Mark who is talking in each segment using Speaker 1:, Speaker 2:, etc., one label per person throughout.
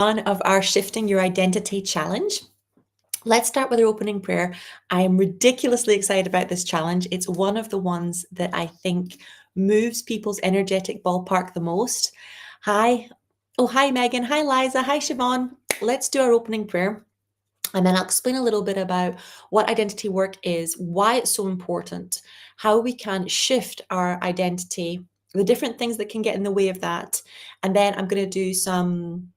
Speaker 1: One of our Shifting Your Identity challenge. Let's start with our opening prayer. I am ridiculously excited about this challenge. It's one of the ones that I think moves people's energetic ballpark the most. Hi. Oh, hi, Megan. Hi, Liza. Hi, Siobhan. Let's do our opening prayer. And then I'll explain a little bit about what identity work is, why it's so important, how we can shift our identity, the different things that can get in the way of that. And then I'm going to do some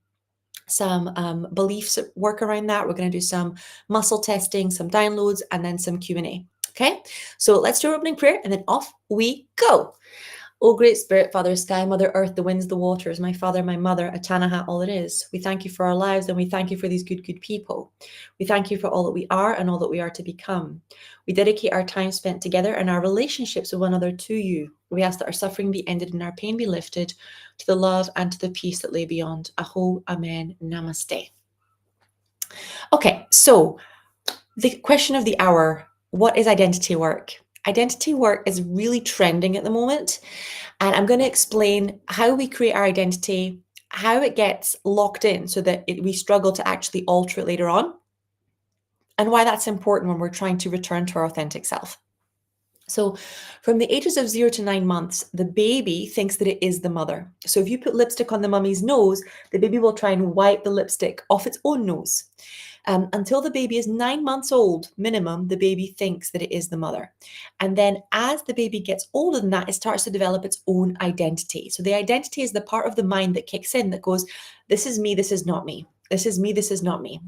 Speaker 1: beliefs work around that. We're going to do some muscle testing, some downloads, and then some Q&A. Okay, so let's do our opening prayer and then off we go. O great Spirit, Father, Sky, Mother Earth, the winds, the waters, my Father, my Mother, Atanaha, all it is. We thank you for our lives and we thank you for these good people. We thank you for all that we are and all that we are to become. We dedicate our time spent together and our relationships with one another to you. We ask that our suffering be ended and our pain be lifted to the love and to the peace that lay beyond. Aho, Amen, Namaste. Okay, so the question of the hour, what is identity work? Identity work is really trending at the moment. And I'm going to explain how we create our identity, how it gets locked in so that we struggle to actually alter it later on, and why that's important when we're trying to return to our authentic self. So from the ages of 0 to 9 months, the baby thinks that it is the mother. So if you put lipstick on the mummy's nose, the baby will try and wipe the lipstick off its own nose. Until the baby is 9 months old, minimum, the baby thinks that it is the mother. And then as the baby gets older than that, it starts to develop its own identity. So the identity is the part of the mind that kicks in that goes, this is me, this is not me. This is me, this is not me.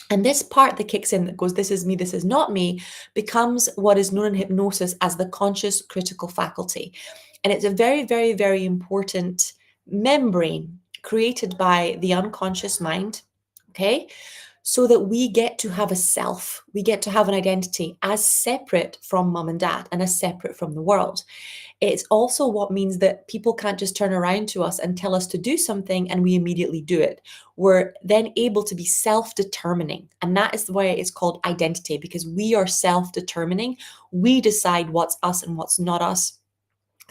Speaker 1: And this part that kicks in that goes, this is me, this is not me, becomes what is known in hypnosis as the conscious critical faculty. And it's a very, very, very important membrane created by the unconscious mind, okay? So that we get to have a self, we get to have an identity as separate from mum and dad and as separate from the world. It's also what means that people can't just turn around to us and tell us to do something and we immediately do it. We're then able to be self-determining. And that is why it's called identity, because we are self-determining. We decide what's us and what's not us,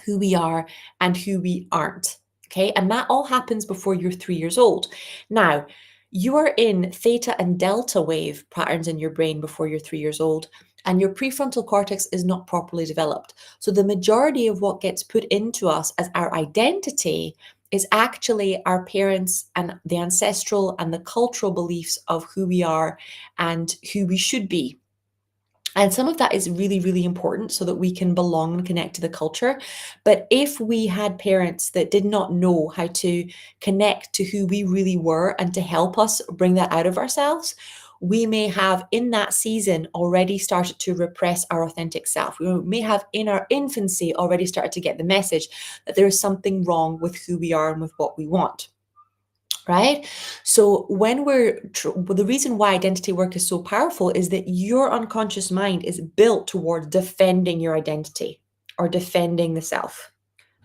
Speaker 1: who we are and who we aren't. Okay, and that all happens before you're 3 years old. Now, you are in theta and delta wave patterns in your brain before you're 3 years old, and your prefrontal cortex is not properly developed. So the majority of what gets put into us as our identity is actually our parents and the ancestral and the cultural beliefs of who we are and who we should be. And some of that is really, really important so that we can belong and connect to the culture. But if we had parents that did not know how to connect to who we really were and to help us bring that out of ourselves, we may have in that season already started to repress our authentic self. We may have in our infancy already started to get the message that there is something wrong with who we are and with what we want. Right? So when the reason why identity work is so powerful is that your unconscious mind is built towards defending your identity or defending the self.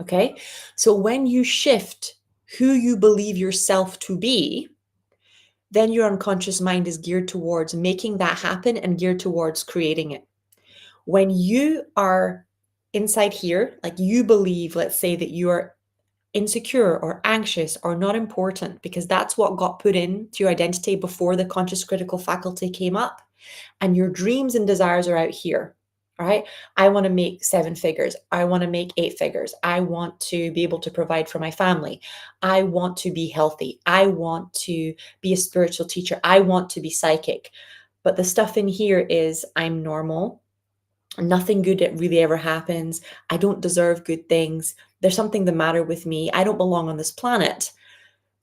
Speaker 1: Okay? So when you shift who you believe yourself to be, then your unconscious mind is geared towards making that happen and geared towards creating it. When you are inside here, like you believe, let's say that you are insecure or anxious or not important, because that's what got put into your identity before the conscious critical faculty came up, and your dreams and desires are out here. All right, I want to make 7 figures, I want to make 8 figures, I want to be able to provide for my family, I want to be healthy, I want to be a spiritual teacher, I want to be psychic. But the stuff in here is, I'm normal, nothing good really ever happens, I don't deserve good things, there's something the matter with me, I don't belong on this planet.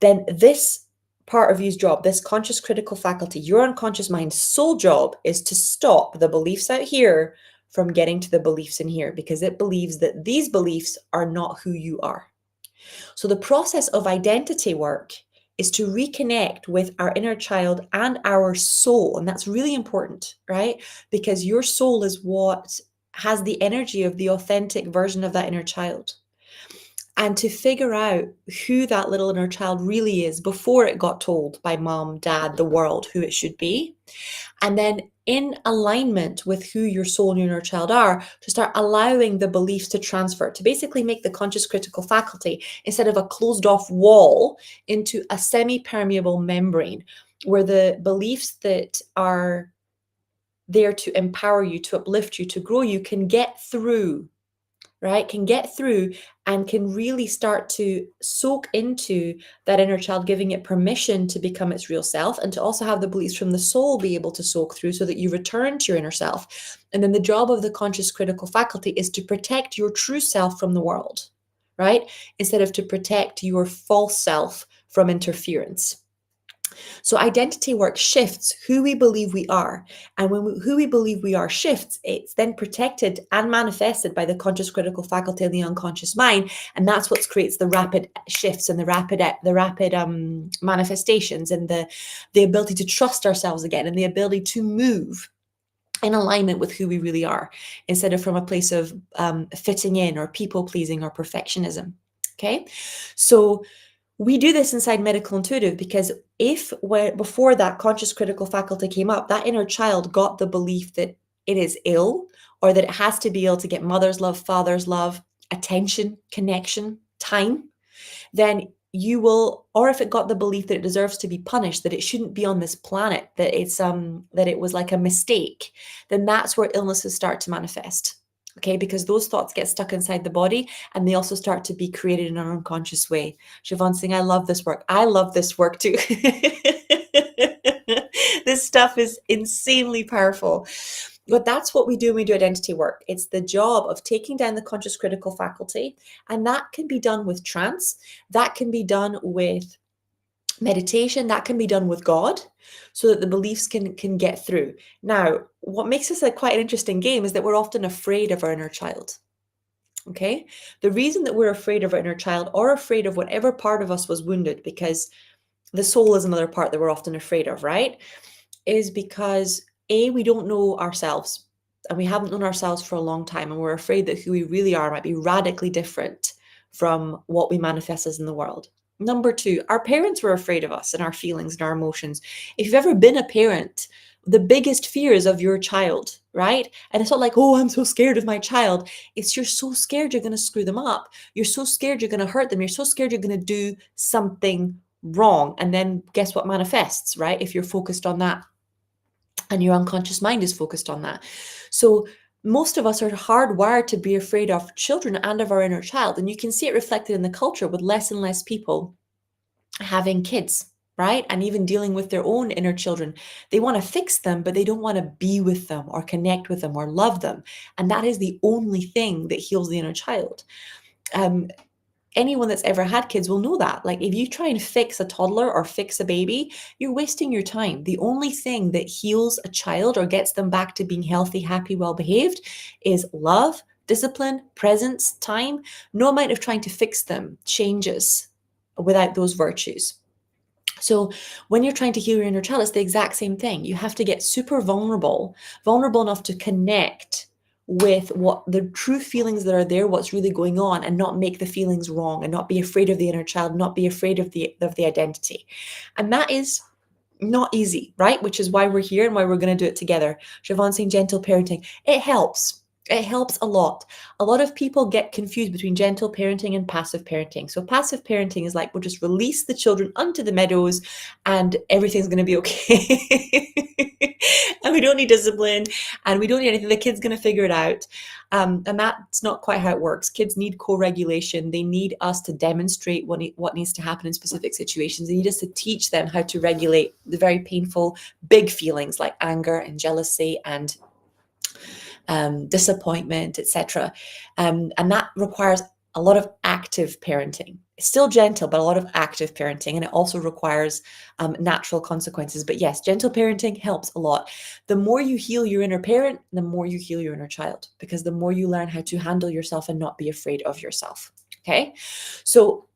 Speaker 1: Then this part of you's job, this conscious critical faculty, your unconscious mind's sole job is to stop the beliefs out here from getting to the beliefs in here, because it believes that these beliefs are not who you are. So the process of identity work is to reconnect with our inner child and our soul. And that's really important, right? Because your soul is what has the energy of the authentic version of that inner child. And to figure out who that little inner child really is before it got told by mom, dad, the world, who it should be. And then in alignment with who your soul and your inner child are, to start allowing the beliefs to transfer, to basically make the conscious critical faculty, instead of a closed off wall, into a semi-permeable membrane, where the beliefs that are there to empower you, to uplift you, to grow you, can get through, right? Can get through and can really start to soak into that inner child, giving it permission to become its real self, and to also have the beliefs from the soul be able to soak through, so that you return to your inner self. And then the job of the conscious critical faculty is to protect your true self from the world, right? Instead of to protect your false self from interference. So identity work shifts who we believe we are. And when who we believe we are shifts, it's then protected and manifested by the conscious critical faculty and the unconscious mind. And that's what creates the rapid shifts and the rapid manifestations, and the ability to trust ourselves again, and the ability to move in alignment with who we really are, instead of from a place of fitting in or people pleasing or perfectionism. Okay. So we do this inside Medical Intuitive because before that conscious critical faculty came up, that inner child got the belief that it is ill, or that it has to be ill to get mother's love, father's love, attention, connection, time, then you will, or if it got the belief that it deserves to be punished, that it shouldn't be on this planet, that it was like a mistake, then that's where illnesses start to manifest. Okay, because those thoughts get stuck inside the body, and they also start to be created in an unconscious way. Siobhan's saying, I love this work. I love this work too. This stuff is insanely powerful. But that's what we do when we do identity work. It's the job of taking down the conscious critical faculty. And that can be done with trance. That can be done with meditation. That can be done with God, so that the beliefs can get through. Now, what makes this quite an interesting game is that we're often afraid of our inner child. Okay? The reason that we're afraid of our inner child, or afraid of whatever part of us was wounded, because the soul is another part that we're often afraid of, right? Is because we don't know ourselves, and we haven't known ourselves for a long time, and we're afraid that who we really are might be radically different from what we manifest as in the world. Number two, our parents were afraid of us and our feelings and our emotions. If you've ever been a parent, the biggest fear is of your child, right? And it's not like, oh, I'm so scared of my child. It's you're so scared you're going to screw them up. You're so scared you're going to hurt them. You're so scared you're going to do something wrong. And then guess what manifests, right? If you're focused on that, and your unconscious mind is focused on that. So most of us are hardwired to be afraid of children and of our inner child. And you can see it reflected in the culture, with less and less people having kids, right? And even dealing with their own inner children. They want to fix them, but they don't want to be with them or connect with them or love them. And that is the only thing that heals the inner child. Anyone that's ever had kids will know that. Like, if you try and fix a toddler or fix a baby, you're wasting your time. The only thing that heals a child or gets them back to being healthy, happy, well-behaved is love, discipline, presence, time. No amount of trying to fix them changes without those virtues. So when you're trying to heal your inner child, it's the exact same thing. You have to get super vulnerable enough to connect with what the true feelings that are there, what's really going on, and not make the feelings wrong, and not be afraid of the inner child, not be afraid of the identity. And that is not easy, right? Which is why we're here and why we're going to do it together. Siobhan saying gentle parenting. It helps. It helps a lot. A lot of people get confused between gentle parenting and passive parenting. So passive parenting is like, we'll just release the children onto the meadows and everything's going to be okay. And we don't need discipline and we don't need anything. The kid's going to figure it out. And that's not quite how it works. Kids need co-regulation. They need us to demonstrate what needs to happen in specific situations. They need us to teach them how to regulate the very painful, big feelings like anger and jealousy and disappointment, etc. And that requires a lot of active parenting. It's still gentle, but a lot of active parenting. And it also requires natural consequences. But yes, gentle parenting helps a lot. The more you heal your inner parent, the more you heal your inner child, because the more you learn how to handle yourself and not be afraid of yourself. Okay. So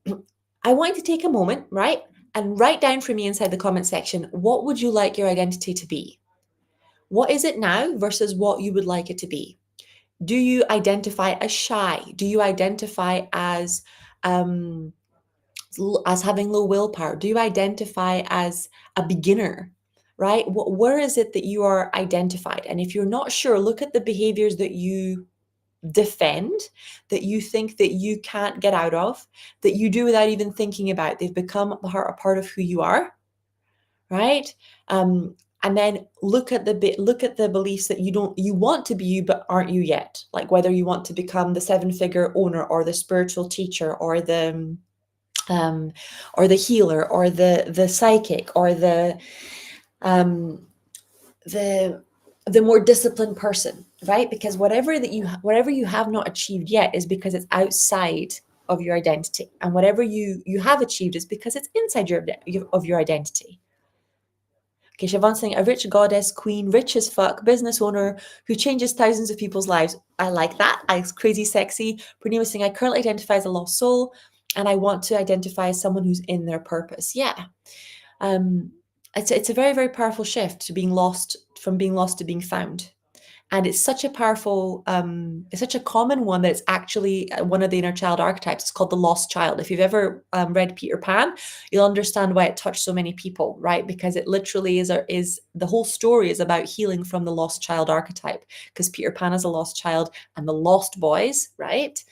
Speaker 1: I want you to take a moment, right? And write down for me inside the comment section, what would you like your identity to be? What is it now versus what you would like it to be? Do you identify as shy? Do you identify as having low willpower? Do you identify as a beginner? right? Where is it that you are identified? And if you're not sure, look at the behaviors that you defend, that you think that you can't get out of, that you do without even thinking about. They've become a part of who you are, right? And then look at the beliefs that you want to be you but aren't you yet. Like whether you want to become the 7-figure owner or the spiritual teacher um, or the healer or the psychic or um, the the more disciplined person, right? Because whatever you have not achieved yet is because it's outside of your identity, and whatever you have achieved is because it's inside your identity. Okay, Siobhan's saying, a rich goddess, queen, rich as fuck, business owner who changes thousands of people's lives. I like that. It's crazy sexy. Purnima was saying, I currently identify as a lost soul and I want to identify as someone who's in their purpose. Yeah. Um, it's a very, very powerful shift to being lost, from being lost to being found. And it's such a powerful, it's such a common one that it's actually one of the inner child archetypes. It's called the lost child. If you've ever read Peter Pan, you'll understand why it touched so many people, right? Because it literally is the whole story is about healing from the lost child archetype. Because Peter Pan is a lost child, and the lost boys, right?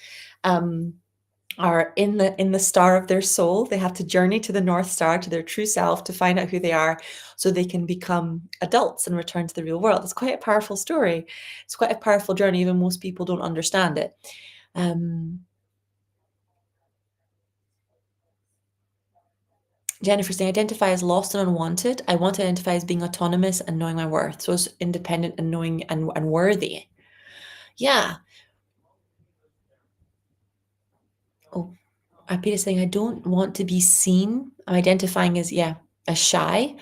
Speaker 1: Are in the star of their soul. They have to journey to the North Star, to their true self, to find out who they are so they can become adults and return to the real world. It's quite a powerful story. It's quite a powerful journey. Even most people don't understand it. Jennifer saying, identify as lost and unwanted. I want to identify as being autonomous and knowing my worth. So it's independent and knowing and worthy. Yeah. Oh, Peter saying, I don't want to be seen. I'm identifying as, as shy,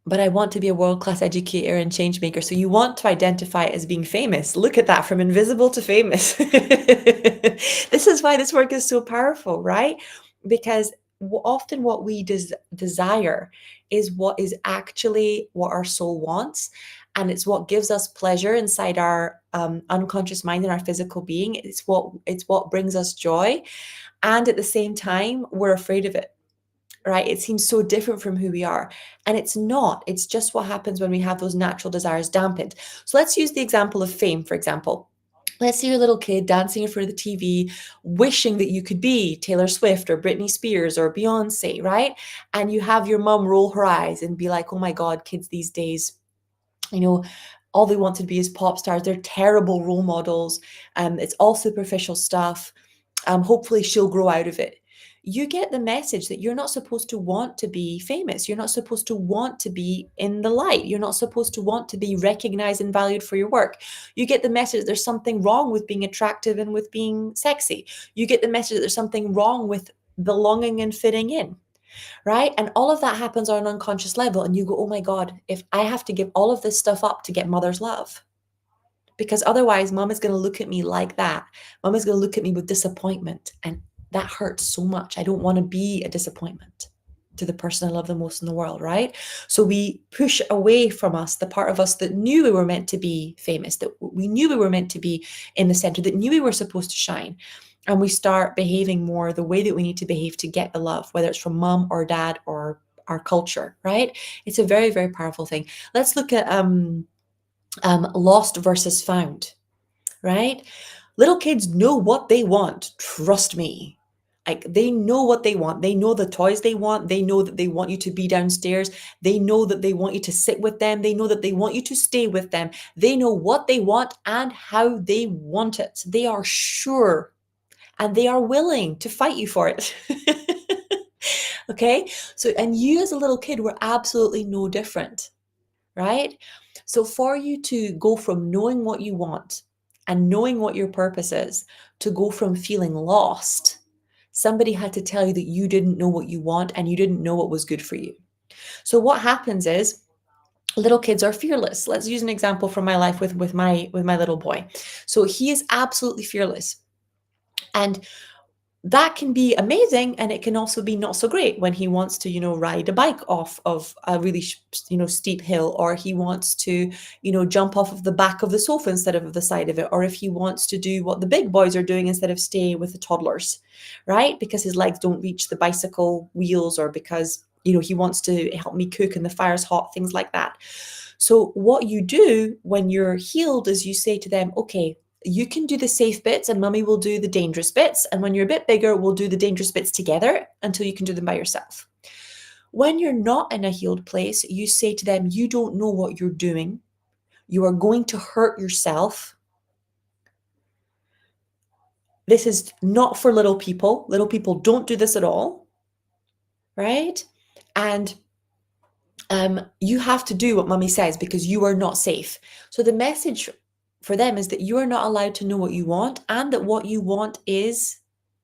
Speaker 1: but I want to be a world-class educator and change maker. So you want to identify as being famous. Look at that, from invisible to famous. This is why this work is so powerful, right? Because often what we desire is what is actually what our soul wants. And it's what gives us pleasure inside our unconscious mind and our physical being. It's what brings us joy. And at the same time, we're afraid of it, right? It seems so different from who we are. And it's not. It's just what happens when we have those natural desires dampened. So let's use the example of fame, for example. Let's say you're a little kid dancing in front of the TV, wishing that you could be Taylor Swift or Britney Spears or Beyonce, right? And you have your mom roll her eyes and be like, oh my God, kids these days, all they want to be is pop stars. They're terrible role models. It's all superficial stuff. Hopefully she'll grow out of it. You get the message that you're not supposed to want to be famous. You're not supposed to want to be in the light. You're not supposed to want to be recognized and valued for your work. You get the message that there's something wrong with being attractive and with being sexy. You get the message that there's something wrong with belonging and fitting in, right? And all of that happens on an unconscious level. And you go, oh my God, if I have to give all of this stuff up to get mother's love, because otherwise mom is going to look at me like that. Mom is going to look at me with disappointment. And that hurts so much. I don't want to be a disappointment to the person I love the most in the world, right? So we push away from us the part of us that knew we were meant to be famous, that we knew we were meant to be in the center, that knew we were supposed to shine. And we start behaving more the way that we need to behave to get the love, whether it's from mom or dad or our culture, right? It's a very, very powerful thing. Let's look at lost versus found, right? Little kids know what they want. Trust me. Like, they know what they want. They know the toys they want. They know that they want you to be downstairs. They know that they want you to sit with them. They know that they want you to stay with them. They know what they want and how they want it. They are sure, and they are willing to fight you for it. Okay? So, and you as a little kid were absolutely no different, right? So for you to go from knowing what you want and knowing what your purpose is to go from feeling lost, somebody had to tell you that you didn't know what you want and you didn't know what was good for you. So what happens is little kids are fearless. Let's use an example from my life with my little boy. So he is absolutely fearless. And that can be amazing, and it can also be not so great when he wants to ride a bike off of a really steep hill, or he wants to jump off of the back of the sofa instead of the side of it, or if he wants to do what the big boys are doing instead of stay with the toddlers, right? Because his legs don't reach the bicycle wheels, or because he wants to help me cook and the fire's hot, things like that. So what you do when you're healed is you say to them, okay, you can do the safe bits and mummy will do the dangerous bits. And when you're a bit bigger, we'll do the dangerous bits together until you can do them by yourself. When you're not in a healed place, you say to them, you don't know what you're doing. You are going to hurt yourself. This is not for little people. Little people don't do this at all, right? And you have to do what mummy says because you are not safe. So the message for them is that you are not allowed to know what you want and that what you want is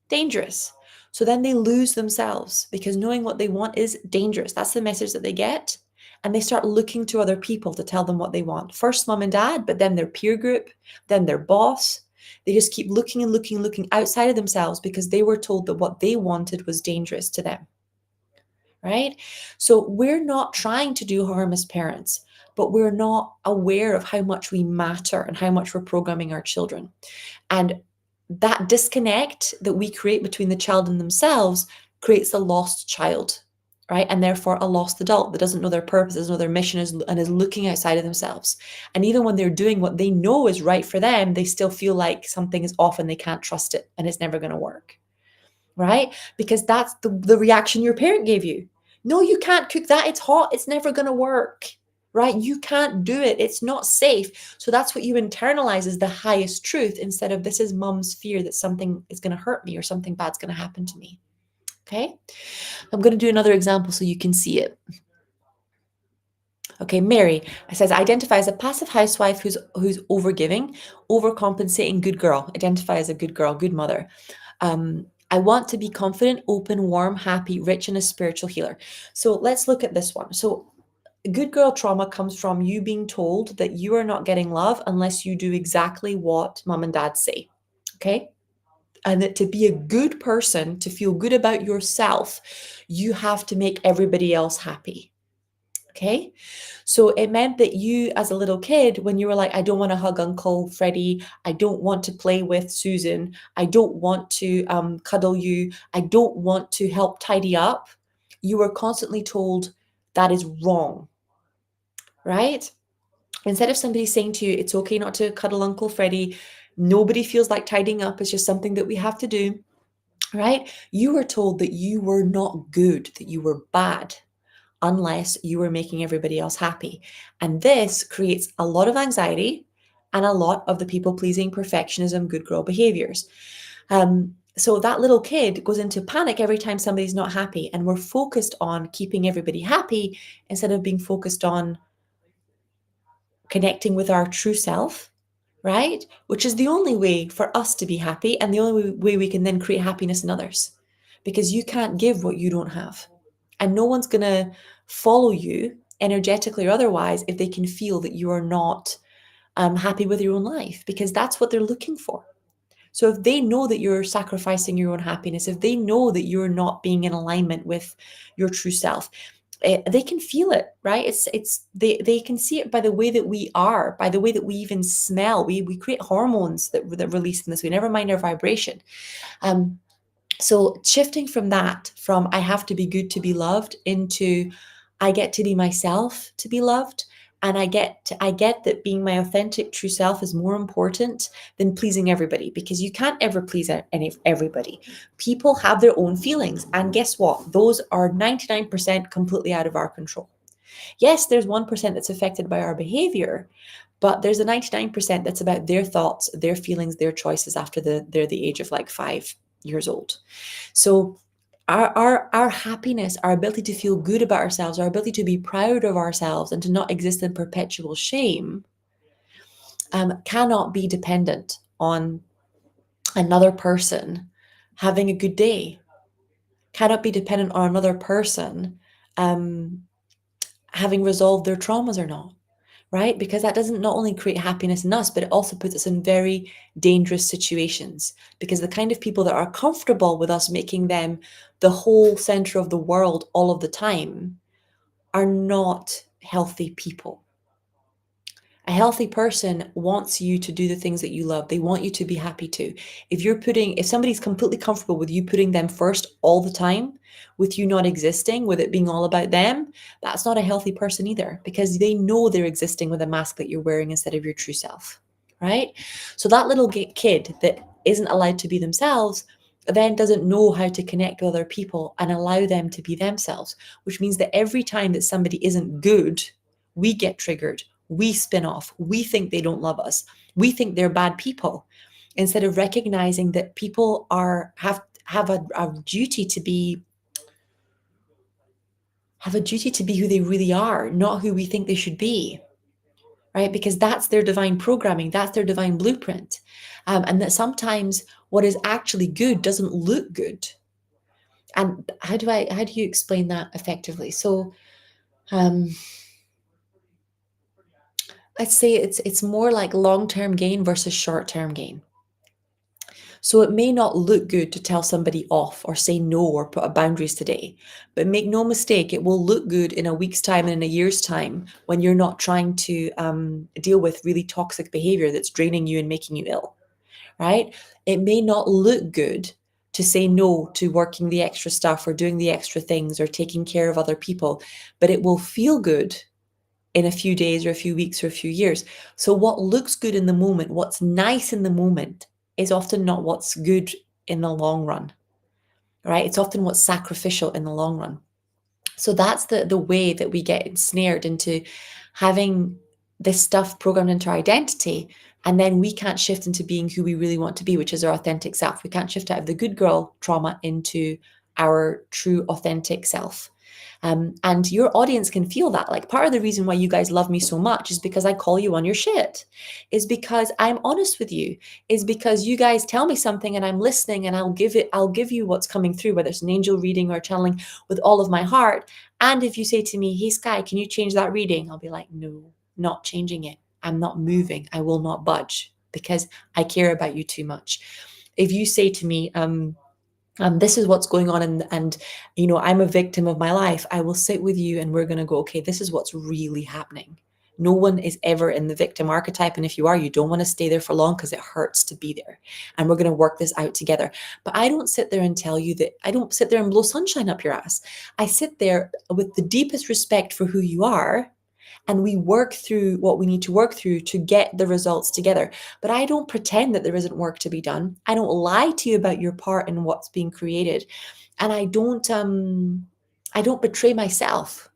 Speaker 1: dangerous. So then they lose themselves because knowing what they want is dangerous. That's the message that they get. And they start looking to other people to tell them what they want. First mom and dad, but then their peer group, then their boss. They just keep looking and looking and looking outside of themselves because they were told that what they wanted was dangerous to them. Right? So we're not trying to do harm as parents, but we're not aware of how much we matter and how much we're programming our children. And that disconnect that we create between the child and themselves creates a lost child, right? And therefore a lost adult that doesn't know their purpose, doesn't know their mission, and is looking outside of themselves. And even when they're doing what they know is right for them, they still feel like something is off and they can't trust it and it's never going to work. Right? Because that's the reaction your parent gave you. No, you can't cook that. It's hot. It's never going to work. Right? You can't do it. It's not safe. So that's what you internalize as the highest truth instead of this is mum's fear that something is going to hurt me or something bad's going to happen to me. Okay? I'm going to do another example so you can see it. Okay, Mary says, identify as a passive housewife who's overgiving, overcompensating, good girl. Identify as a good girl, good mother. I want to be confident, open, warm, happy, rich, and a spiritual healer. So let's look at this one. So good girl trauma comes from you being told that you are not getting love unless you do exactly what mom and dad say. Okay? And that to be a good person, to feel good about yourself, you have to make everybody else happy. Okay. So it meant that you, as a little kid, when you were like, I don't want to hug Uncle Freddie, I don't want to play with Susan, I don't want to cuddle you, I don't want to help tidy up, you were constantly told that is wrong, right? Instead of somebody saying to you, it's okay not to cuddle Uncle Freddie, nobody feels like tidying up, it's just something that we have to do, right? You were told that you were not good, that you were bad, unless you were making everybody else happy. And this creates a lot of anxiety and a lot of the people-pleasing, perfectionism, good girl behaviors. So that little kid goes into panic every time somebody's not happy, and we're focused on keeping everybody happy instead of being focused on connecting with our true self, right? Which is the only way for us to be happy and the only way we can then create happiness in others, because you can't give what you don't have. And no one's going to follow you energetically or otherwise if they can feel that you are not happy with your own life, because that's what they're looking for. So if they know that you're sacrificing your own happiness, if they know that you're not being in alignment with your true self, they can feel it, right? They can see it by the way that we are, by the way that we even smell. We create hormones that release in this way, never mind our vibration. So shifting from I have to be good to be loved, into I get to be myself to be loved. And I get that being my authentic true self is more important than pleasing everybody, because you can't ever please everybody. People have their own feelings. And guess what? Those are 99% completely out of our control. Yes, there's 1% that's affected by our behavior, but there's a 99% that's about their thoughts, their feelings, their choices after they're the age of like 5 years old. So our happiness, our ability to feel good about ourselves, our ability to be proud of ourselves and to not exist in perpetual shame cannot be dependent on another person having a good day, cannot be dependent on another person having resolved their traumas or not, right? Because that doesn't not only create happiness in us, but it also puts us in very dangerous situations, because the kind of people that are comfortable with us making them the whole center of the world all of the time are not healthy people. A healthy person wants you to do the things that you love. They want you to be happy too. If somebody's completely comfortable with you putting them first all the time, with you not existing, with it being all about them, that's not a healthy person either, because they know they're existing with a mask that you're wearing instead of your true self, right? So that little kid that isn't allowed to be themselves then doesn't know how to connect with other people and allow them to be themselves, which means that every time that somebody isn't good, we get triggered, we spin off, we think they don't love us, we think they're bad people, instead of recognizing that people have a duty to be who they really are, not who we think they should be, right? Because that's their divine programming, that's their divine blueprint. And that sometimes what is actually good doesn't look good. And how do you explain that effectively? So I'd say it's more like long-term gain versus short-term gain. So it may not look good to tell somebody off or say no or put up boundaries today, but make no mistake, it will look good in a week's time and in a year's time when you're not trying to deal with really toxic behavior that's draining you and making you ill, right? It may not look good to say no to working the extra stuff or doing the extra things or taking care of other people, but it will feel good in a few days or a few weeks or a few years. So what looks good in the moment, what's nice in the moment, is often not what's good in the long run, right? It's often what's sacrificial in the long run. So that's the way that we get ensnared into having this stuff programmed into our identity, and then we can't shift into being who we really want to be, which is our authentic self. We can't shift out of the good girl trauma into our true authentic self. And your audience can feel that. Like, part of the reason why you guys love me so much is because I call you on your shit, is because I'm honest with you, is because you guys tell me something and I'm listening, and I'll give you what's coming through, whether it's an angel reading or channeling, with all of my heart. And if you say to me, hey Sky, can you change that reading? I'll be like, no, not changing it. I'm not moving. I will not budge, because I care about you too much. If you say to me, this is what's going on, and I'm a victim of my life, I will sit with you and we're going to go, okay, this is what's really happening. No one is ever in the victim archetype, and if you are, you don't want to stay there for long because it hurts to be there, and we're going to work this out together. But I don't sit there and tell you that. I don't sit there and blow sunshine up your ass. I sit there with the deepest respect for who you are, and we work through what we need to work through to get the results together. But I don't pretend that there isn't work to be done. I don't lie to you about your part in what's being created. And I don't betray myself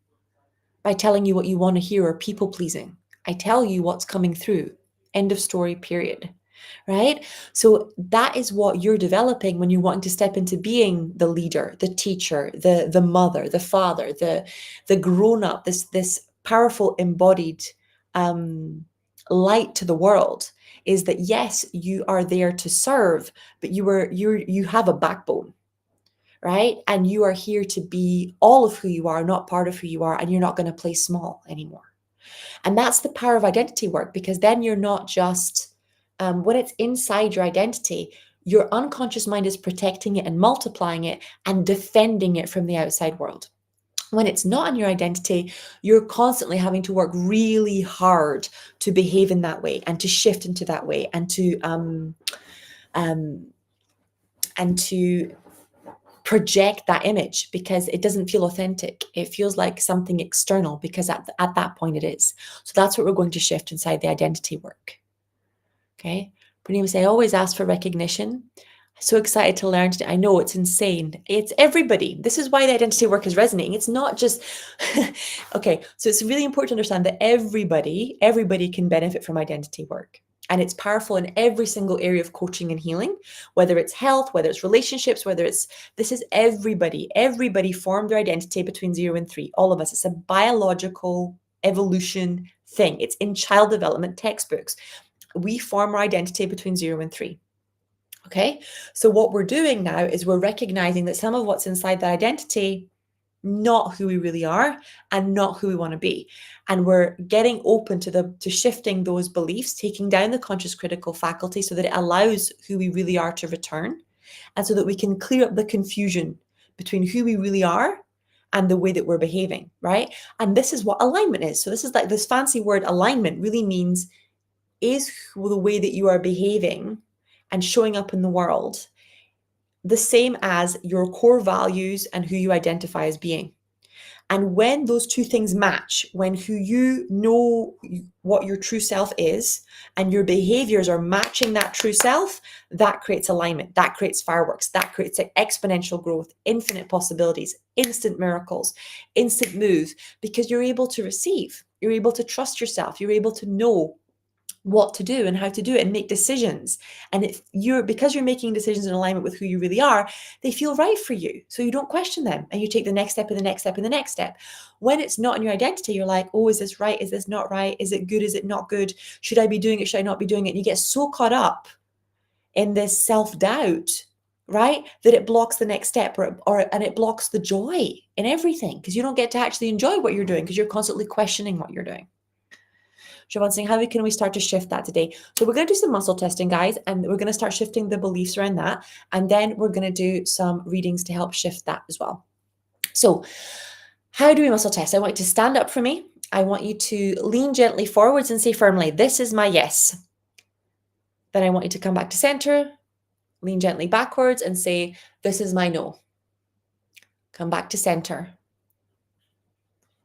Speaker 1: by telling you what you want to hear or people pleasing. I tell you what's coming through. End of story, period. Right? So that is what you're developing when you're wanting to step into being the leader, the teacher, the mother, the father, the grown-up, this powerful embodied light to the world. Is that, yes, you are there to serve, but you have a backbone, right? And you are here to be all of who you are, not part of who you are, and you're not going to play small anymore. And that's the power of identity work, because then you're not just when it's inside your identity, your unconscious mind is protecting it and multiplying it and defending it from the outside world. When it's not in your identity, you're constantly having to work really hard to behave in that way and to shift into that way and to project that image, because it doesn't feel authentic. It feels like something external, because at that point it is. So that's what we're going to shift inside the identity work. Okay. Brittany, I always ask for recognition. So excited to learn today. I know it's insane. It's everybody. This is why the identity work is resonating. It's not just, okay. So it's really important to understand that everybody can benefit from identity work. And it's powerful in every single area of coaching and healing, whether it's health, whether it's relationships, this is everybody. Everybody formed their identity between 0 and 3. All of us. It's a biological evolution thing. It's in child development textbooks. We form our identity between 0 and 3. Okay. So what we're doing now is we're recognizing that some of what's inside that identity, not who we really are and not who we want to be. And we're getting open to shifting those beliefs, taking down the conscious critical faculty so that it allows who we really are to return, and so that we can clear up the confusion between who we really are and the way that we're behaving, right? And this is what alignment is. So this is like this fancy word alignment really means, is the way that you are behaving and showing up in the world the same as your core values and who you identify as being? And when those two things match, when who you know what your true self is and your behaviors are matching that true self, that creates alignment, that creates fireworks, that creates exponential growth, infinite possibilities, instant miracles, instant moves, because you're able to receive, you're able to trust yourself, you're able to know what to do and how to do it and make decisions. And if because you're making decisions in alignment with who you really are, they feel right for you. So you don't question them and you take the next step and the next step and the next step. When it's not in your identity, you're like, oh, is this right? Is this not right? Is it good? Is it not good? Should I be doing it? Should I not be doing it? And you get so caught up in this self-doubt, right, that it blocks the next step and it blocks the joy in everything, because you don't get to actually enjoy what you're doing because you're constantly questioning what you're doing. Siobhan saying, how can we start to shift that today? So we're going to do some muscle testing, guys, and we're going to start shifting the beliefs around that. And then we're going to do some readings to help shift that as well. So how do we muscle test? I want you to stand up for me. I want you to lean gently forwards and say firmly, this is my yes. Then I want you to come back to center, lean gently backwards and say, this is my no. Come back to center.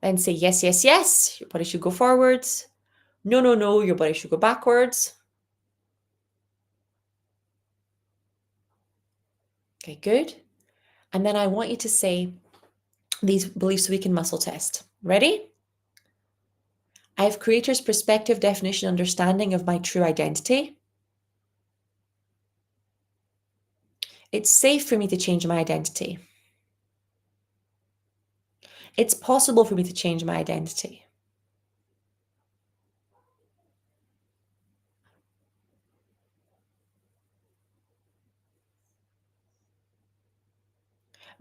Speaker 1: Then say, yes, yes, yes. Your body should go forwards. No, no, no. Your body should go backwards. Okay, good. And then I want you to say these beliefs so we can muscle test. Ready? I have creator's perspective, definition, understanding of my true identity. It's safe for me to change my identity. It's possible for me to change my identity.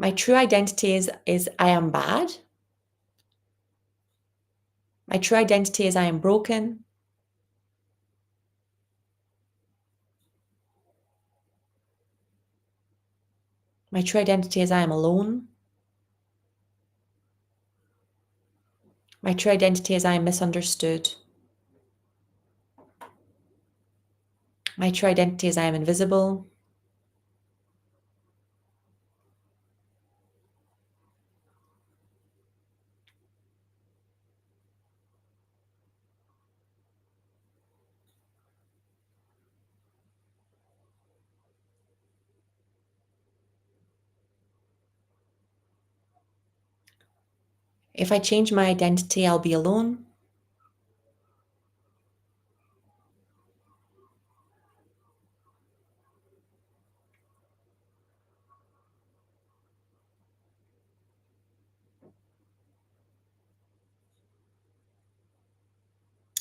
Speaker 1: My true identity is I am bad. My true identity is I am broken. My true identity is I am alone. My true identity is I am misunderstood. My true identity is I am invisible. If I change my identity, I'll be alone.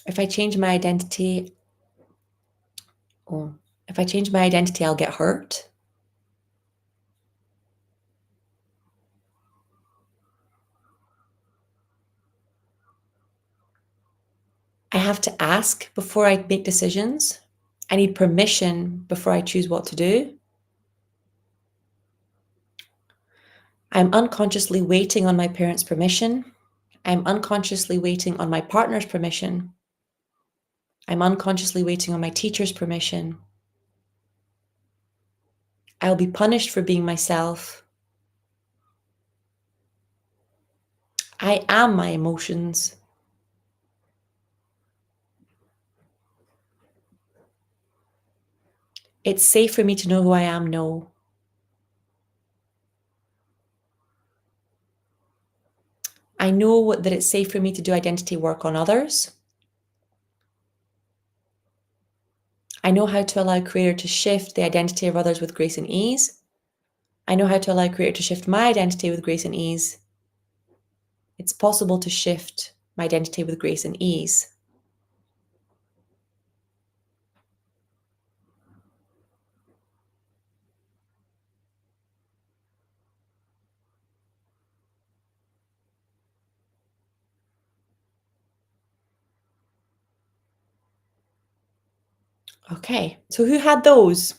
Speaker 1: If I change my identity, I'll get hurt. I have to ask before I make decisions. I need permission before I choose what to do. I'm unconsciously waiting on my parents' permission. I'm unconsciously waiting on my partner's permission. I'm unconsciously waiting on my teacher's permission. I'll be punished for being myself. I am my emotions. It's safe for me to know who I am, no. I know that it's safe for me to do identity work on others. I know how to allow Creator to shift the identity of others with grace and ease. I know how to allow Creator to shift my identity with grace and ease. It's possible to shift my identity with grace and ease. Okay, so who had those?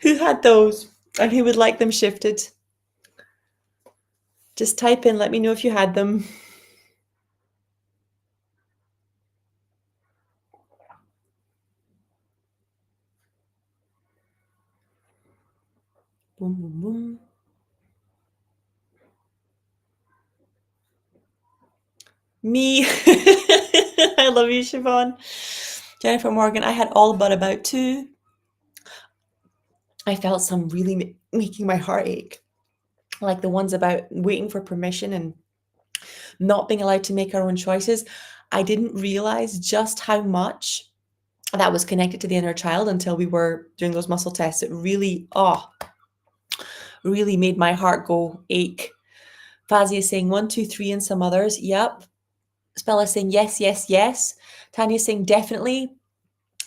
Speaker 1: Who had those and who would like them shifted? Just type in, let me know if you had them. Boom, boom, boom. Me. I love you, Siobhan. Jennifer Morgan, I had all but about two. I felt some really making my heart ache, like the ones about waiting for permission and not being allowed to make our own choices. I didn't realize just how much that was connected to the inner child until we were doing those muscle tests. It really, really made my heart go ache. Fazia is saying 1, 2, 3 and some others. Yep. Spella saying yes, yes, yes. Tanya saying definitely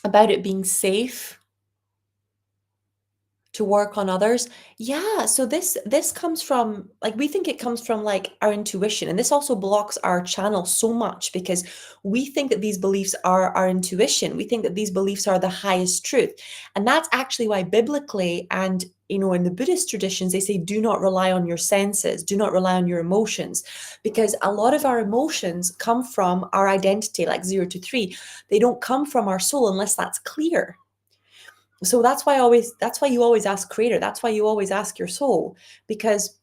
Speaker 1: about it being safe to work on others. Yeah, so this comes from, like, we think it comes from like our intuition, and this also blocks our channel so much because we think that these beliefs are our intuition. We think that these beliefs are the highest truth. And that's actually why biblically and in the Buddhist traditions, they say do not rely on your senses, do not rely on your emotions, because a lot of our emotions come from our identity, like 0 to 3. They don't come from our soul unless that's clear. So that's why you always ask creator, that's why you always ask your soul, because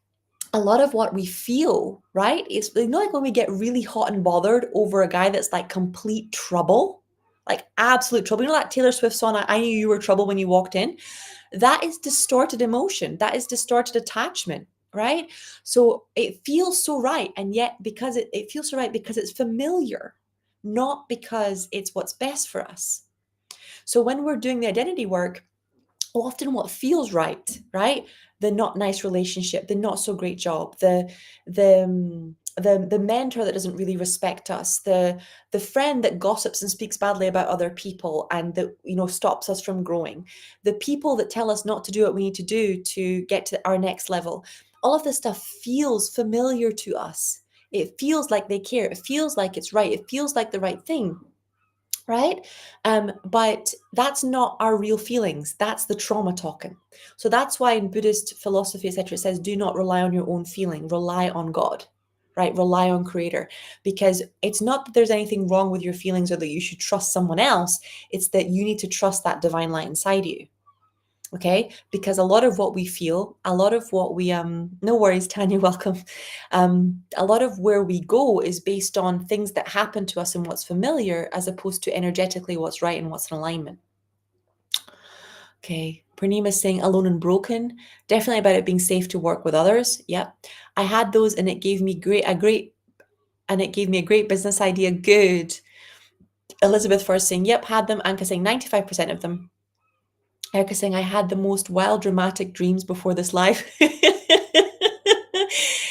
Speaker 1: a lot of what we feel, right, is like when we get really hot and bothered over a guy that's like complete trouble, like absolute trouble. That Taylor Swift song, I knew you were trouble when you walked in. That is distorted emotion, that is distorted attachment, right? So it feels so right, and yet because it feels so right because it's familiar, not because it's what's best for us. So when we're doing the identity work, often what feels right, right? The not nice relationship, the not so great job, the mentor that doesn't really respect us, the friend that gossips and speaks badly about other people and that stops us from growing, the people that tell us not to do what we need to do to get to our next level. All of this stuff feels familiar to us. It feels like they care. It feels like it's right. It feels like the right thing. Right? But that's not our real feelings. That's the trauma talking. So that's why in Buddhist philosophy, etc., it says, do not rely on your own feeling, rely on God, right? Rely on creator, because it's not that there's anything wrong with your feelings or that you should trust someone else. It's that you need to trust that divine light inside you. Okay, because a lot of what we feel, a lot of what we no worries, Tanya, welcome. A lot of where we go is based on things that happen to us and what's familiar, as opposed to energetically what's right and what's in alignment. Okay, Purnima is saying alone and broken, definitely about it being safe to work with others. Yep, I had those and it gave me a great business idea. Good. Elizabeth first saying, yep, had them. Anka saying 95% of them. Erica saying, I had the most wild, dramatic dreams before this live.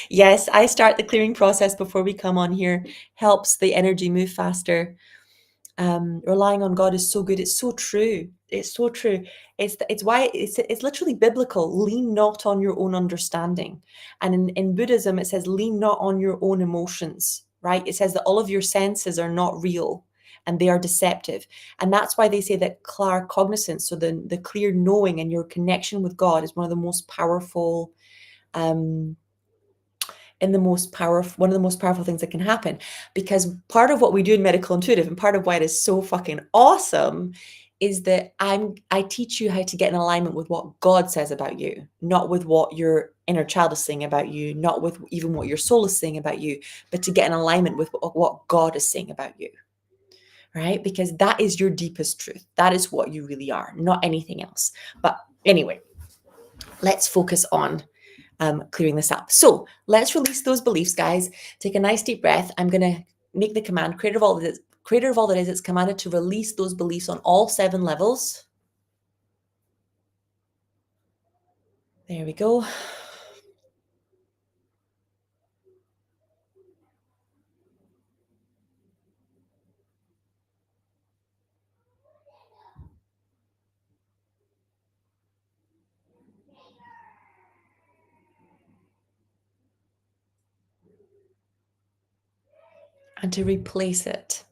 Speaker 1: Yes, I start the clearing process before we come on here. Helps the energy move faster. Relying on God is so good. It's so true. It's so true. It's why it's literally biblical. Lean not on your own understanding. And in Buddhism, it says lean not on your own emotions, right? It says that all of your senses are not real and they are deceptive. And that's why they say that claircognizance, so the clear knowing and your connection with God, is one of the most powerful um one of the most powerful things that can happen. Because part of what we do in medical intuitive, and part of why it is so fucking awesome, is that I teach you how to get in alignment with what God says about you, not with what your inner child is saying about you, not with even what your soul is saying about you, but to get in alignment with what God is saying about you. Right? Because that is your deepest truth. That is what you really are, not anything else. But anyway, let's focus on clearing this up. So let's release those beliefs, guys. Take a nice deep breath. I'm going to make the command, creator of all that is, it's commanded to release those beliefs on all 7 levels. There we go. And to replace it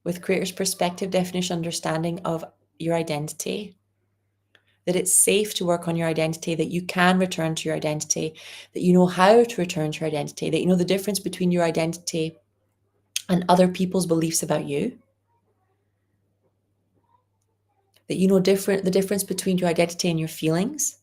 Speaker 1: with creator's perspective, definition, understanding of your identity, that it's safe to work on your identity, that you can return to your identity, that you know how to return to your identity, that you know the difference between your identity and other people's beliefs about you, that you know the difference between your identity and your feelings,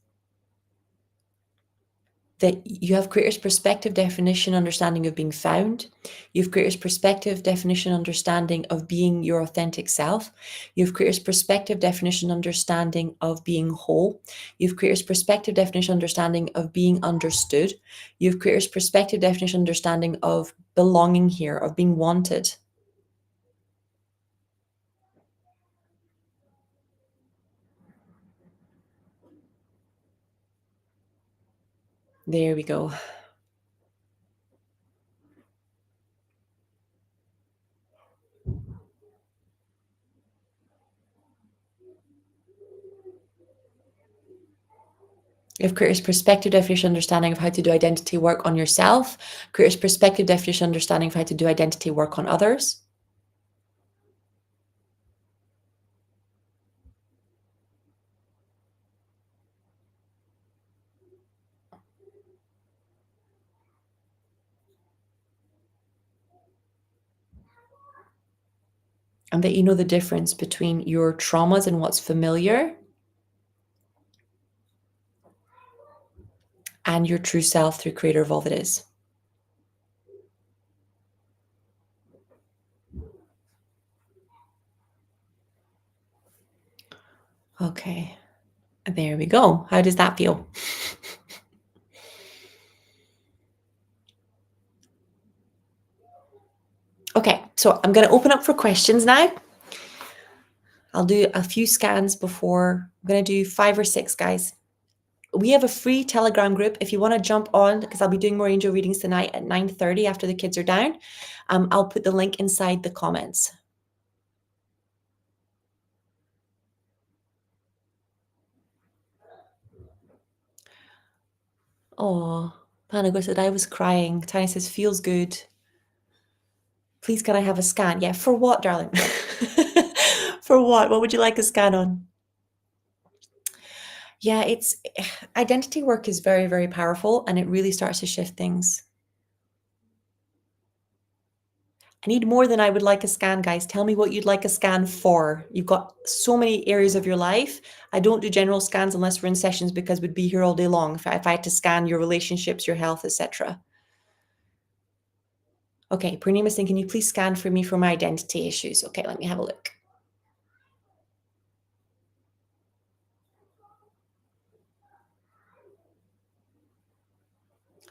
Speaker 1: that you have creator's perspective, definition, understanding of being found. You have creator's perspective, definition, understanding of being your authentic self. You have creator's perspective, definition, understanding of being whole. You have creator's perspective, definition, understanding of being understood. You have creator's perspective, definition, understanding of belonging here, of being wanted. There we go. You have creator's perspective, definition, understanding of how to do identity work on yourself. Creator's perspective, definition, understanding of how to do identity work on others. And that you know the difference between your traumas and what's familiar and your true self through creator of all that is. Okay, there we go. How does that feel? Okay, so I'm going to open up for questions now. I'll do a few scans before. I'm going to do 5 or 6, guys. We have a free Telegram group if you want to jump on, because I'll be doing more angel readings tonight at 9:30 after the kids are down. I'll put the link inside the comments. Oh, Panago said I was crying. Tiny says feels good. Please, can I have a scan? Yeah, for what, darling? For what? What would you like a scan on? Yeah, it's identity work is very, very powerful, and it really starts to shift things. I need more than I would like a scan, guys. Tell me what you'd like a scan for. You've got so many areas of your life. I don't do general scans unless we're in sessions, because we'd be here all day long if I had to scan your relationships, your health, etc. Okay, Purnima is saying, can you please scan for me for my identity issues? Okay, let me have a look.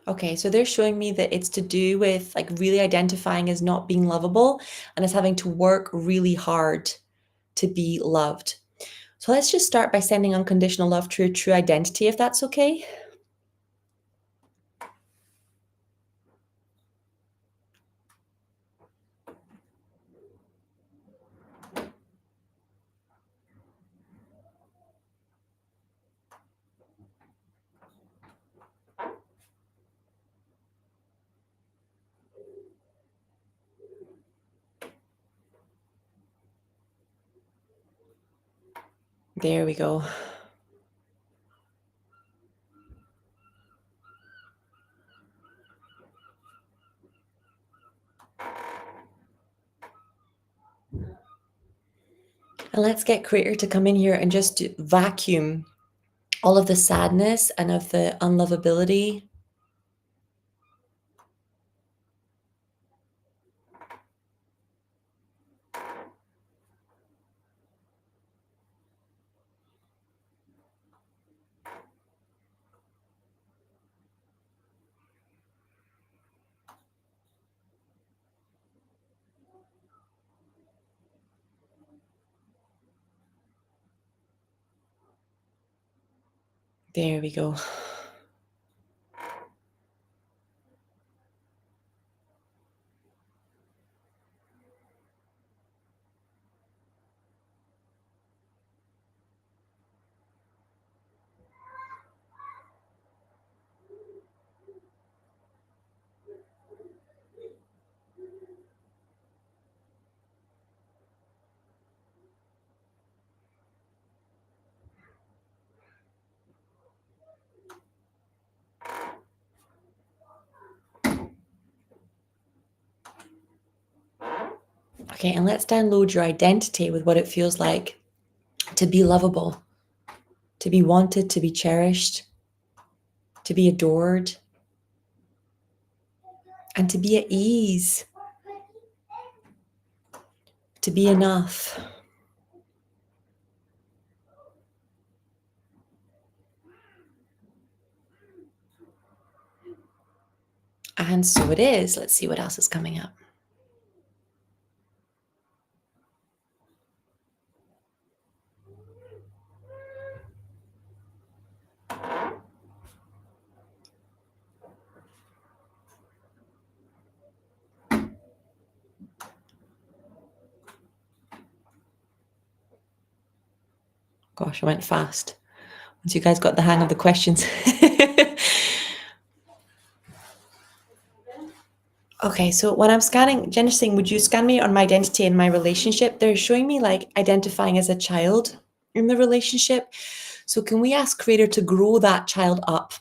Speaker 1: Okay, so they're showing me that it's to do with like really identifying as not being lovable and as having to work really hard to be loved. So let's just start by sending unconditional love to your true identity, if that's okay. There we go. And let's get Creator to come in here and just vacuum all of the sadness and of the unlovability. There we go. Okay, and let's download your identity with what it feels like to be lovable, to be wanted, to be cherished, to be adored, and to be at ease, to be enough. And so it is. Let's see what else is coming up. Gosh, I went fast. Once you guys got the hang of the questions. Okay, so when I'm scanning, Jen's saying, would you scan me on my identity and my relationship? They're showing me like identifying as a child in the relationship. So can we ask Creator to grow that child up?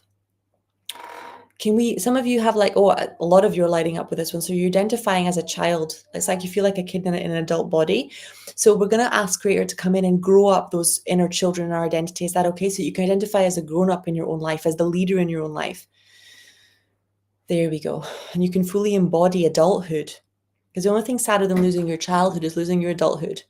Speaker 1: Can we, some of you have like, oh, a lot of you are lighting up with this one. So you're identifying as a child. It's like you feel like a kid in an adult body. So we're going to ask Creator to come in and grow up those inner children in our identity. Is that okay? So you can identify as a grown up in your own life, as the leader in your own life. There we go. And you can fully embody adulthood. Because the only thing sadder than losing your childhood is losing your adulthood.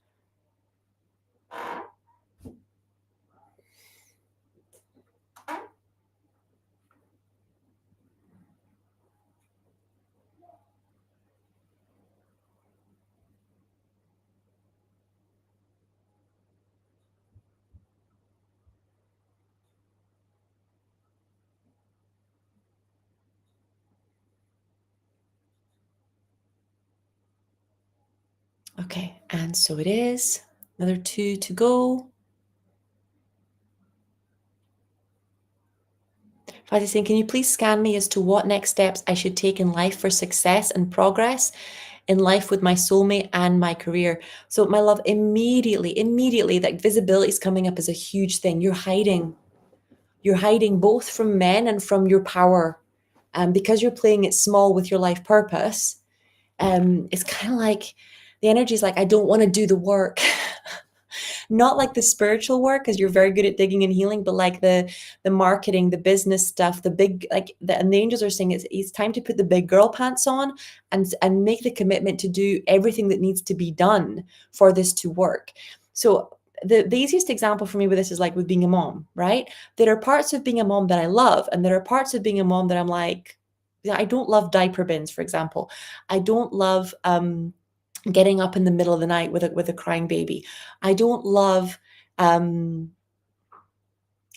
Speaker 1: Okay, and so it is. Another 2 to go. Fatty's saying, can you please scan me as to what next steps I should take in life for success and progress in life with my soulmate and my career? So my love, immediately, that visibility is coming up as a huge thing. You're hiding both from men and from your power. Because you're playing it small with your life purpose, it's kind of like the energy is like, I don't want to do the work. Not like the spiritual work, because you're very good at digging and healing, but like the marketing, the business stuff, the big, like and the angels are saying it's time to put the big girl pants on and make the commitment to do everything that needs to be done for this to work. So the easiest example for me with this is like with being a mom, right? There are parts of being a mom that I love, and there are parts of being a mom that I'm like, I don't love diaper bins, for example. I don't love getting up in the middle of the night with a crying baby. I don't love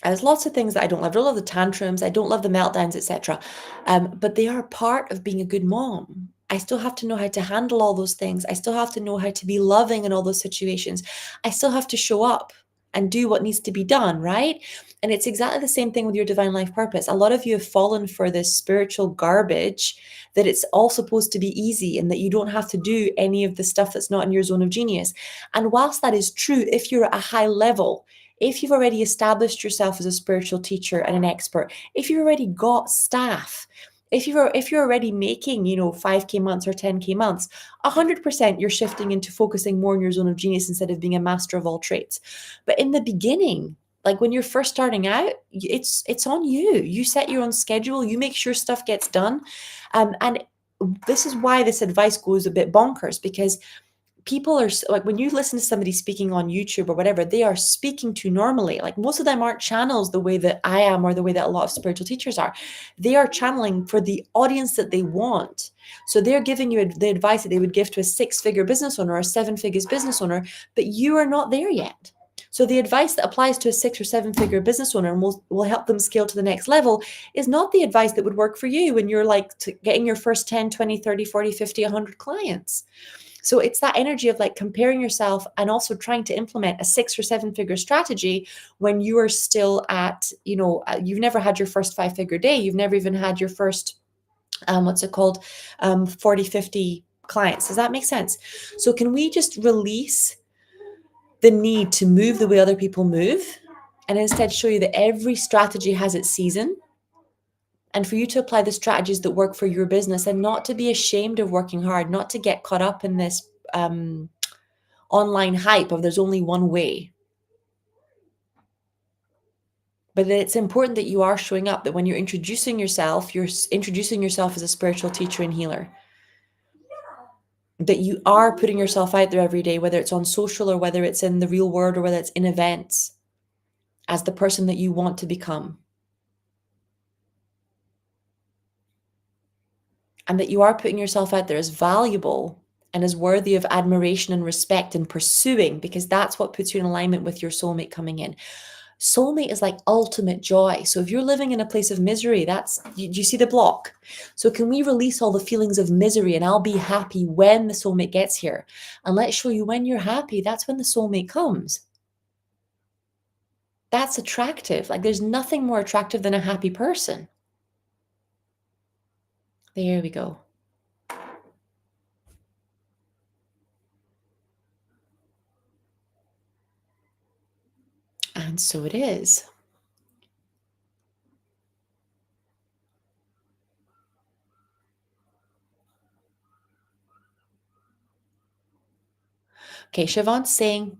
Speaker 1: there's lots of things that I don't love. I don't love the tantrums. I don't love the meltdowns, etc. But they are part of being a good mom. I still have to know how to handle all those things. I still have to know how to be loving in all those situations. I still have to show up and do what needs to be done, right? And it's exactly the same thing with your divine life purpose. A lot of you have fallen for this spiritual garbage that it's all supposed to be easy and that you don't have to do any of the stuff that's not in your zone of genius. And whilst that is true, if you're at a high level, if you've already established yourself as a spiritual teacher and an expert, if you've already got staff, if you're already making 5K months or 10K months, 100% you're shifting into focusing more on your zone of genius instead of being a master of all traits. But in the beginning, like when you're first starting out, it's on you. You set your own schedule. You make sure stuff gets done, and this is why this advice goes a bit bonkers, because people are like, when you listen to somebody speaking on YouTube or whatever, they are speaking to normally. Like most of them aren't channels the way that I am or the way that a lot of spiritual teachers are. They are channeling for the audience that they want. So they're giving you the advice that they would give to a 6-figure business owner or a 7-figure business owner, but you are not there yet. So the advice that applies to a 6 or 7-figure business owner and will help them scale to the next level is not the advice that would work for you when you're like getting your first 10, 20, 30, 40, 50, 100 clients. So it's that energy of like comparing yourself and also trying to implement a 6 or 7-figure strategy when you are still at, you've never had your first 5-figure day. You've never even had your first, 40, 50 clients. Does that make sense? So can we just release the need to move the way other people move and instead show you that every strategy has its season? And for you to apply the strategies that work for your business and not to be ashamed of working hard, not to get caught up in this online hype of there's only one way. But it's important that you are showing up, that when you're introducing yourself as a spiritual teacher and healer, that you are putting yourself out there every day, whether it's on social or whether it's in the real world or whether it's in events, as the person that you want to become. And that you are putting yourself out there as valuable and as worthy of admiration and respect and pursuing, because that's what puts you in alignment with your soulmate coming in. Soulmate is like ultimate joy. So if you're living in a place of misery, you see the block? So can we release all the feelings of misery, and I'll be happy when the soulmate gets here. And let's show you, when you're happy, that's when the soulmate comes. That's attractive. Like, there's nothing more attractive than a happy person. There we go. And so it is. Okay, Siobhan's saying,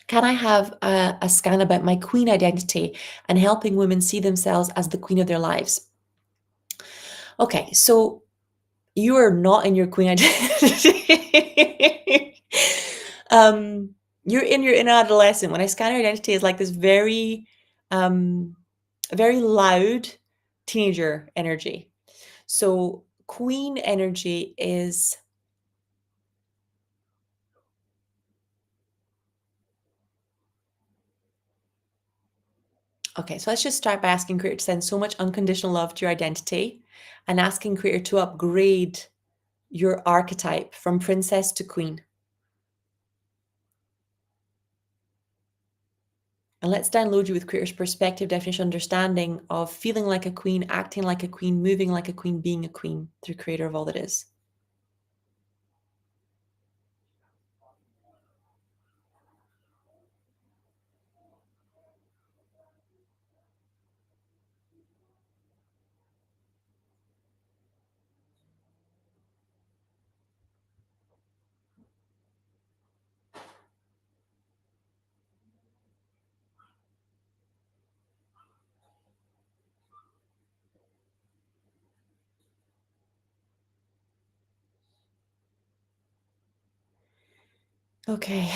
Speaker 1: can I have a scan about my queen identity and helping women see themselves as the queen of their lives? Okay, so you are not in your queen identity. You're in your inner adolescent. When I scan your identity, is like this very, very loud teenager energy. So queen energy is, okay, so let's just start by asking Creator to send so much unconditional love to your identity, and asking Creator to upgrade your archetype from princess to queen. And let's download you with Creator's perspective, definition, understanding of feeling like a queen, acting like a queen, moving like a queen, being a queen through Creator of all that is. Okay.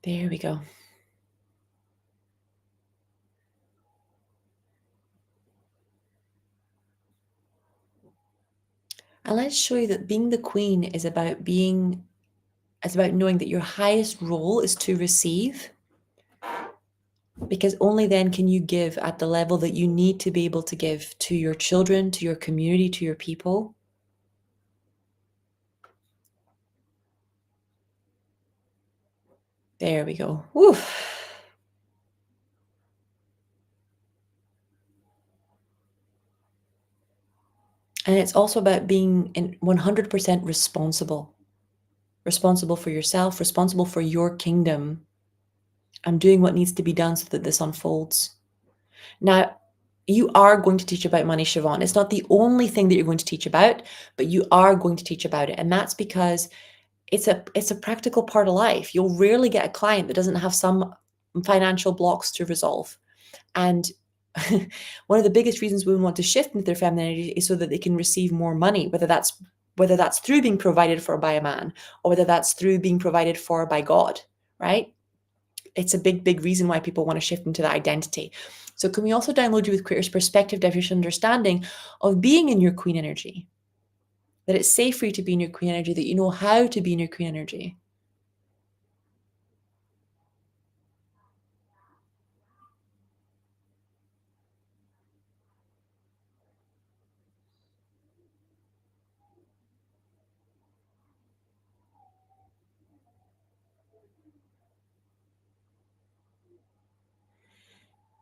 Speaker 1: There we go. And let's show you that being the queen is about knowing that your highest role is to receive, because only then can you give at the level that you need to be able to give to your children, to your community, to your people. There we go. Woo. And it's also about being 100% responsible for yourself, responsible for your kingdom, and doing what needs to be done so that this unfolds. Now, you are going to teach about money, Siobhan. It's not the only thing that you're going to teach about, but you are going to teach about it. And that's because it's a practical part of life. You'll rarely get a client that doesn't have some financial blocks to resolve. And one of the biggest reasons women want to shift into their feminine energy is so that they can receive more money, whether that's through being provided for by a man, or whether that's through being provided for by God, right? It's a big, big reason why people want to shift into that identity. So can we also download you with Creator's perspective, definition, understanding of being in your queen energy? That it's safe for you to be in your queen energy, that you know how to be in your queen energy.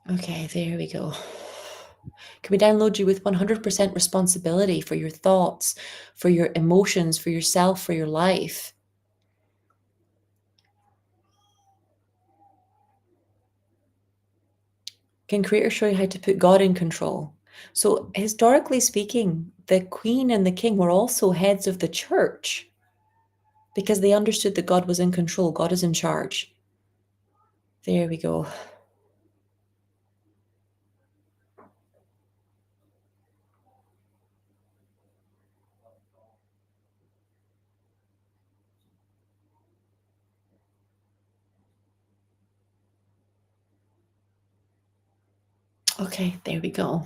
Speaker 1: Okay, there we go. Can we download you with 100% responsibility for your thoughts, for your emotions, for yourself, for your life? Can Creator show you how to put God in control? So, historically speaking, the Queen and the King were also heads of the church because they understood that God was in control, God is in charge. There we go. Okay, there we go.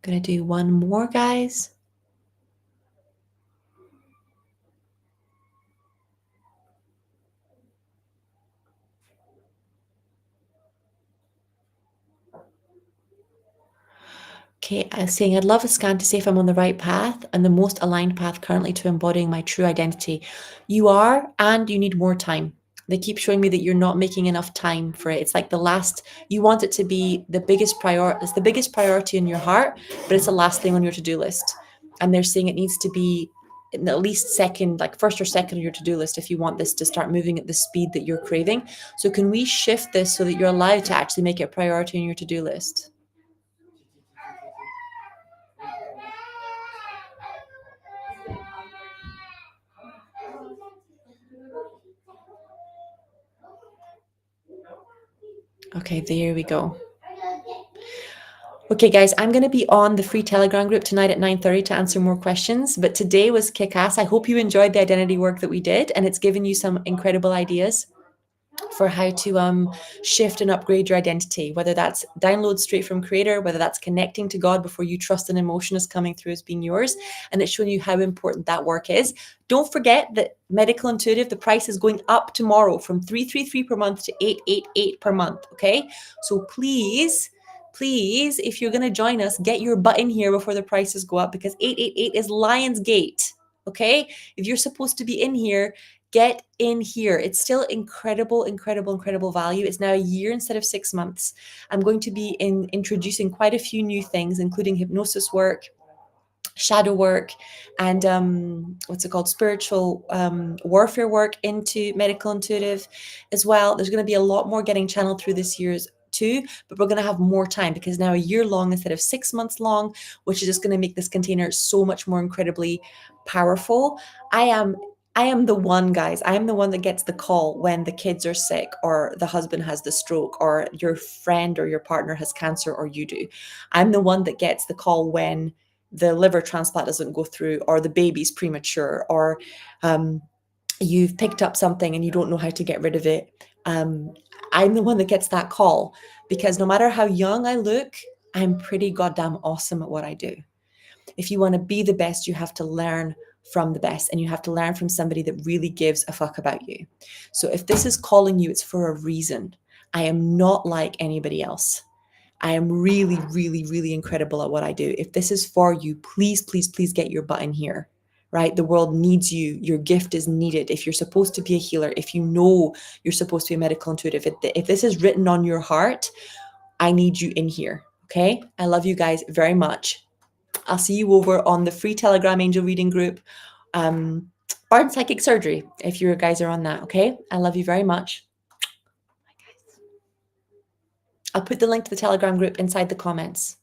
Speaker 1: Gonna do one more, guys. Okay, I was saying I'd love a scan to see if I'm on the right path and the most aligned path currently to embodying my true identity. You are, and you need more time. They keep showing me that you're not making enough time for it. It's like the last, you want it to be the biggest priority, it's the biggest priority in your heart, but it's the last thing on your to-do list. And they're saying it needs to be in at least second, like first or second on your to-do list if you want this to start moving at the speed that you're craving. So can we shift this so that you're allowed to actually make it a priority on your to-do list? Okay, there we go. Okay, guys, I'm going to be on the free Telegram group tonight at 9:30 to answer more questions. But today was kick-ass. I hope you enjoyed the identity work that we did, and it's given you some incredible ideas for how to shift and upgrade your identity, whether that's download straight from Creator, whether that's connecting to God before you trust an emotion is coming through as being yours. And it's showing you how important that work is. Don't forget that Medical Intuitive, the price is going up tomorrow from 333 per month to 888 per month. Okay. So please, if you're going to join us, get your butt in here before the prices go up because 888 is Lionsgate. Okay. If you're supposed to be in here, get in here. It's still incredible, incredible, incredible value. It's now a year instead of 6 months. I'm going to be introducing quite a few new things, including hypnosis work, shadow work, and what's it called, spiritual warfare work into Medical Intuitive as well. There's going to be a lot more getting channeled through this year's too, but we're going to have more time because now a year long instead of 6 months long, which is just going to make this container so much more incredibly powerful. I am the one, guys. I am the one that gets the call when the kids are sick or the husband has the stroke or your friend or your partner has cancer or you do. I'm the one that gets the call when the liver transplant doesn't go through or the baby's premature or you've picked up something and you don't know how to get rid of it. I'm the one that gets that call because no matter how young I look, I'm pretty goddamn awesome at what I do. If you want to be the best, you have to learn from the best and you have to learn from somebody that really gives a fuck about you. So if this is calling you, it's for a reason. I am not like anybody else. I am really, really, really incredible at what I do. If this is for you, please, please, please get your butt in here, right? The world needs you. Your gift is needed. If you're supposed to be a healer, if you know you're supposed to be a medical intuitive, if this is written on your heart, I need you in here. Okay. I love you guys very much. I'll see you over on the free Telegram Angel Reading group, Barn Psychic Surgery, if you guys are on that. Okay. I love you very much. I'll put the link to the Telegram group inside the comments.